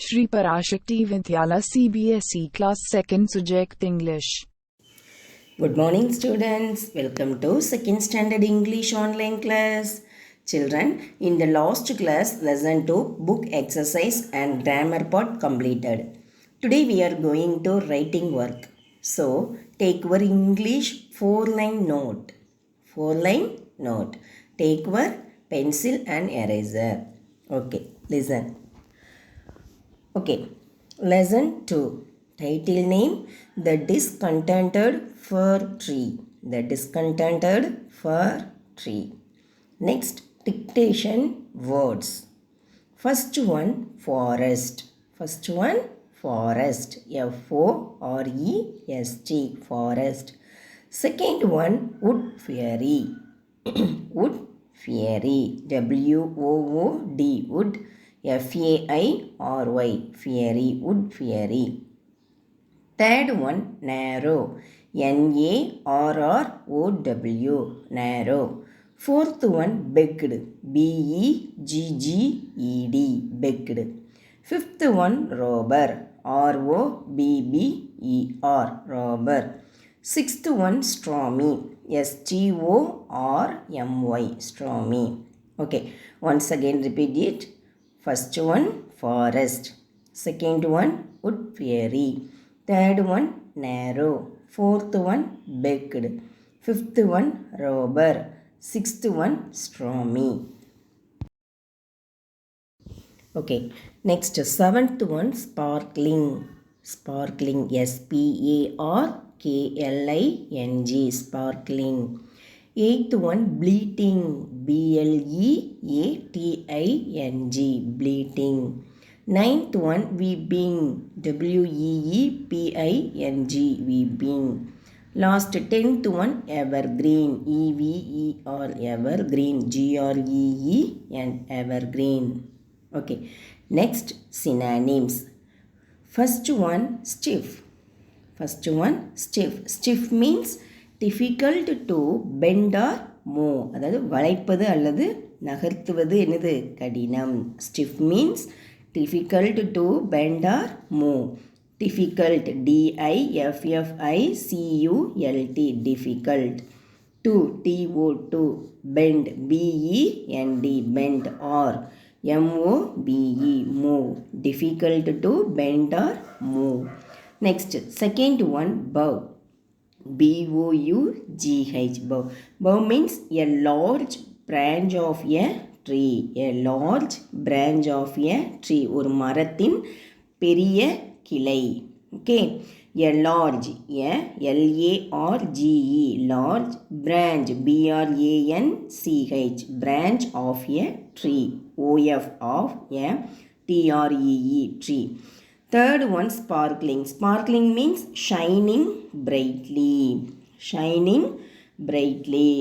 Shri Parashakti Vidyala CBSE Class 2nd Subject English. Good morning students. Welcome to 2nd Standard English online class. Children, in the last class, lesson 2, book exercise and grammar part completed. Today we are going to writing work. So, take your English 4-line note. 4-line note. Take your pencil and eraser. Okay, listen. Okay, lesson 2. Title name, The Discontented Fir Tree. The Discontented Fir Tree. Next, dictation words. First one, forest. First one, forest. Forest, forest. Second one, wood fairy. Wood fairy. Wood, wood. Fairy, fairy, wood fairy. Third one, narrow. Narrow, narrow. Fourth one, begged. Begged, begged. Fifth one, robber. Robber, robber. Sixth one, stormy. Stormy, stormy. Okay, once again repeat it. First one, forest. Second one, wood fairy. Third one, narrow. Fourth one, begged. Fifth one, robber. Sixth one, stormy. Okay, next seventh one, sparkling. Sparkling, SPARKLING, sparkling. Eighth one, bleating. BLEATING, bleating. Ninth one, weeping. WEEPING, weeping. Last 10th one, evergreen. EVER, evergreen. GREEN, evergreen. Okay, next synonyms. First one, stiff. First one, stiff. Stiff means difficult to bend or move. அதாவது வளைப்பது அல்லது நகர்த்துவது என்னது கடினம். Stiff means difficult to bend or move. Difficult, DIFFICULT, difficult. To, TO, bend, BEND, bend, or MOVE, move. Difficult to bend or move. Next, second one, bough. BOUGH, bough. Bough means a large branch of a tree. A large branch of a tree. ஒரு மரத்தின் பெரிய கிளை. Okay. A large, LARGE, large branch, BRANCH, branch of a tree. OF, of a TREE, tree. Third one, sparkling. Sparkling means shining brightly. Shining brightly.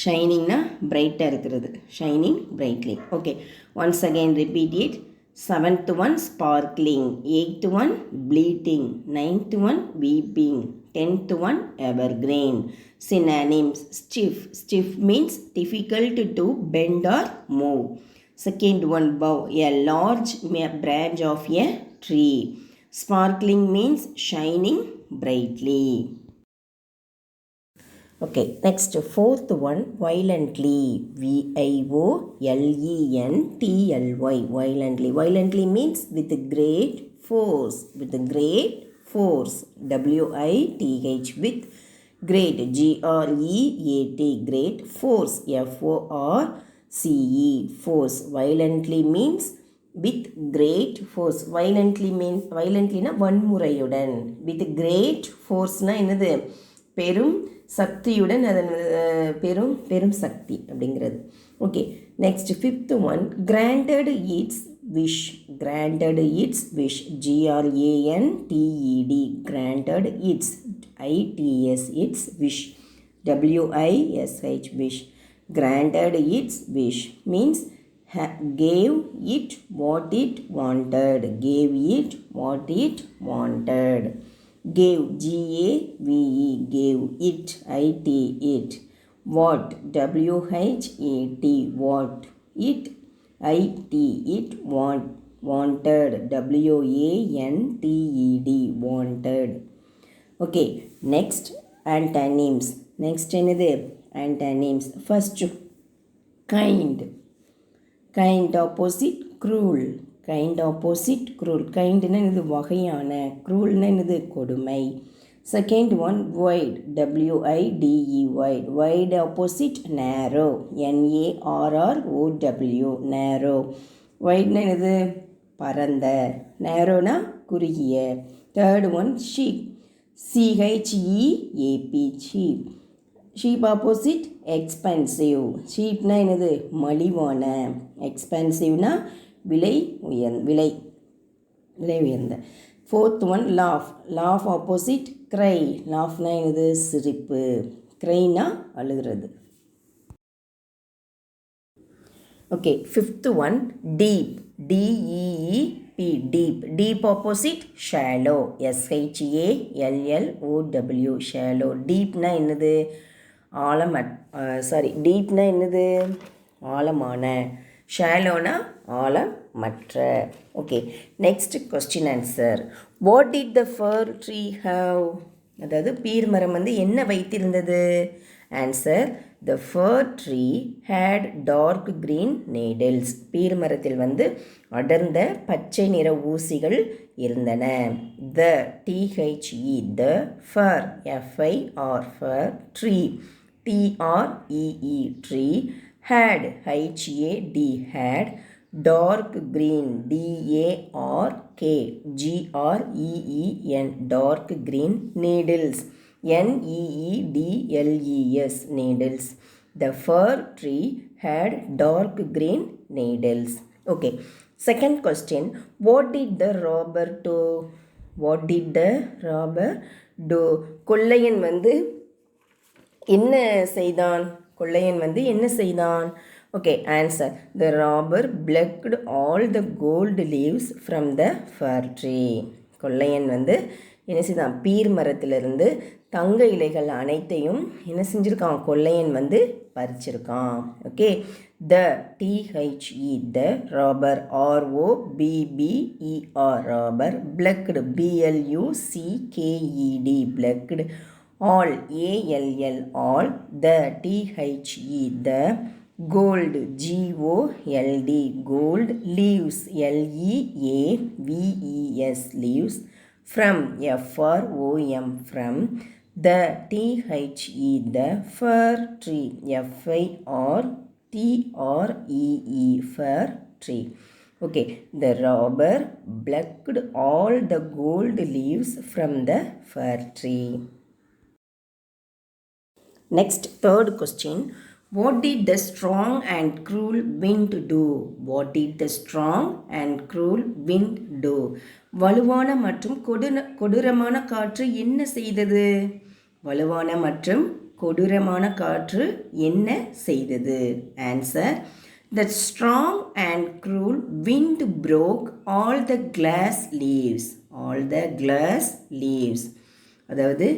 Shining na brighter இருக்கிறது. Shining brightly. Okay. Once again repeat it. Seventh one, sparkling. Eighth one, bleating. Ninth one, weeping. 10th one, evergreen. Synonyms. Stiff. Stiff means difficult to bend or move. Second one, bough. A large branch of a tree. Sparkling means shining brightly. Okay, next fourth one, violently. VIOLENTLY, violently. Violently means with great force. With great force. WITH, with great. GREAT, great force. FORCE, force. Violently means with great force. Violently means violently வன்முறையுடன். With great force என்னது பெரும் சக்தியுடன், அதன் பெரும் சக்தி அப்படிங்கிறது. Okay, next fifth one, granted it's wish. Granted it's wish. GRANTED, granted it's. ITS, it's wish. WISH, wish. Granted its wish means gave it what it wanted. Gave it what it wanted. Gave, GAVE, gave. It, it. What, WHAT, what. It, it, want. wanted, wanted, wanted. Okay, next antonyms. Next என்னது antonyms. First kind. Kind opposite cruel. Kind opposite cruel. Kindனா இது வகையான, cruelனா இது கொடுமை. Second one wide, wide, wide opposite narrow, narrow, narrow. Wideனா இது பரந்த, narrowனா குறுகிய. Third one sheep, cheap, cheap. Sheep opposite expensive. Cheapனா என்னது மலிவான, expensiveனா விலை உயர்ந்த. Fourth one laugh. Laugh opposite cry. Laughனா என்னது சிரிப்பு, cryனா அழுகிறது. Okay, fifth one deep. DEEP, deep. Deep opposite shallow. SHALLOW, shallow. Deepனா என்னது deepனா என்னது ஆழமான, ஷாலோனா ஆழமற்ற. Okay, next question answer. What did the fir tree have? அதாவது பீர் மரம் வந்து என்ன வைத்திருந்தது? Answer, the fir tree had dark green needles. Fir மரத்தில் வந்து அடர்ந்த பச்சை நிற ஊசிகள் இருந்தன. The THE, the fir, FIR, fir, tree, TREE, tree, had, HAD, had, dark green, DARK, GREEN, dark green, needles, NEEDLES, needles. The fir tree had dark green needles. Okay, second question. What did the robber do? What did the robber do? கொள்ளையன் வந்து என்ன செய்தான்? கொள்ளையன் வந்து என்ன செய்தான்? Okay, answer. The robber plucked all the gold leaves from the fir tree. கொள்ளையன் வந்து என்ன செய்தான்? பீர் மரத்திலிருந்து தங்க இலைகள் அனைத்தையும் என்ன செஞ்சுருக்கான்? கொள்ளையன் வந்து பறிச்சிருக்கான். Okay, the THE, the robber, ROBBER, robber, plucked, BLUCKED, plucked, all, ALL, all, the THE, the gold, GOLD, gold, leaves, LEAVES, leaves, from, FROM, from, the THE, the fir tree, FIRTREE, fir tree. Okay, the robber plucked all the gold leaves from the fir tree. Next, third question. What did the strong and cruel wind do? What did the strong and cruel wind do? வலுவான மற்றும் கொடூரமான காற்று என்ன செய்தது? வலுவான மற்றும் கொடூரமான காற்று என்ன செய்தது? Answer, the strong and cruel wind broke all the glass leaves. All the glass leaves. அதாவது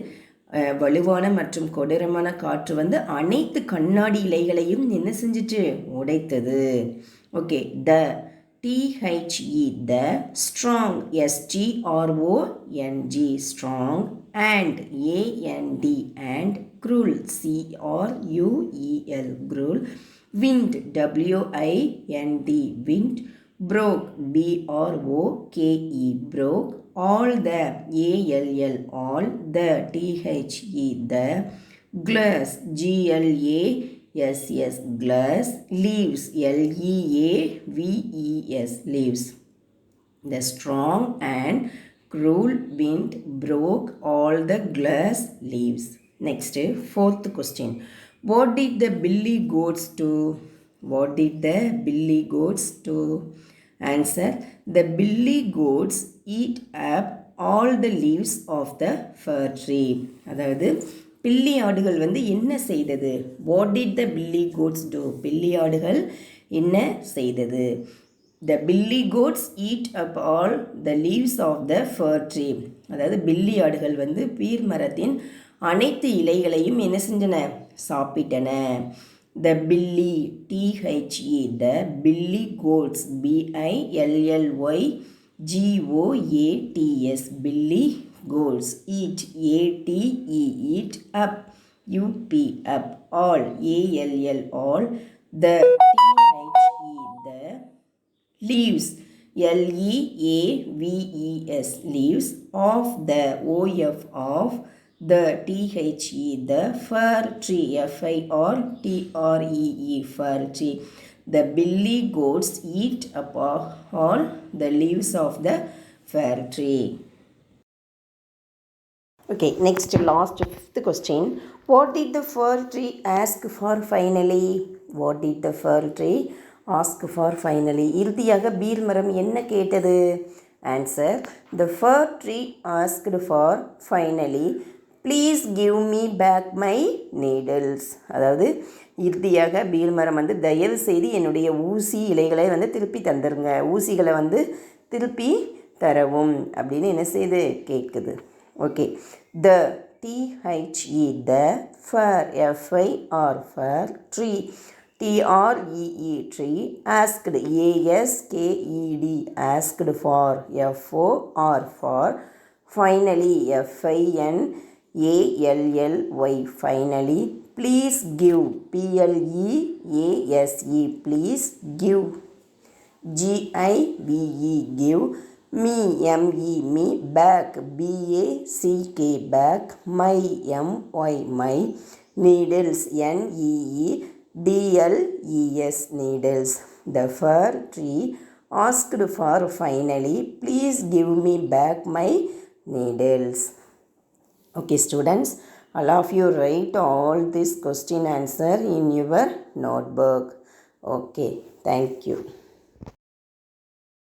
வலுவான மற்றும் கொடூரமான காற்று வந்து அனைத்து கண்ணாடி இலைகளையும் என்ன செஞ்சிட்டு? உடைத்தது. Okay, the THE, the strong, STRONG, strong, and AND, and cruel, CRUEL, cruel, wind, WIND, wind, broke, BROKE, broke, all the, ALL, all, the THE, the glass, GLASS, glass, leaves, LEAVES, leaves. The strong and cruel wind broke all the glass leaves. Next, fourth question. What did the billy goats do? What did the billy goats do? Answer, the billy goats eat up all the leaves of the fir tree. அதாவது பில்லி ஆடுகள் வந்து என்ன செய்தது? What did the billy goats do? பில்லி ஆடுகள் என்ன செய்தது? The billy goats eat up all the leaves of the fir tree. அதாவது பில்லி ஆடுகள் வந்து பீர் மரத்தின் அனைத்து இலைகளையும் என்ன செஞ்சன? சாப்பிட்டன. The billy, T-H-E, the billy goats, B-I-L-L-Y-G-O-A-T-S, billy goats, eat, A-T-E, eat, up, U-P, up, all, A-L-L, all, the, T-H-E, the, leaves, Leaves, leaves, of the, of the, the fir tree, F-I-R-T-R-E-E, fir tree. The billy goats eat up all the leaves of the fir tree. Okay, next last fifth question. What did the fir tree ask for finally? What did the fir tree ask for finally? இறுதியாக beer மரம் என்ன கேட்டது? Answer. The fir tree asked for finally, please give me back my needles. அதாவது இறுதியாக beer மரம் வந்து தயவு செய்து என்னுடைய ஊசி இலைகளை வந்து திருப்பி தந்துருங்க, ஊசிகளை வந்து திருப்பி தரவும் அப்படின்னு என்ன செய்து கேட்குது. Okay, the, T-H-E, the, fir, F-I-R, fir, tree, T-R-E-E, tree, asked, A-S-K-E-D, asked for, F-O-R, for, finally, F-I-N-A-L-L-Y, finally, please give, P-L-E-A-S-E, please give, G-I-V-E, give, me, M-E, me, back, B-A-C-K, back, my, M-Y, my, needles, N-E-E-D-L-E-S, needles. The fir tree asked for finally, please give me back my needles. Okay, students, all of you write all this question answer in your notebook. Okay, thank you.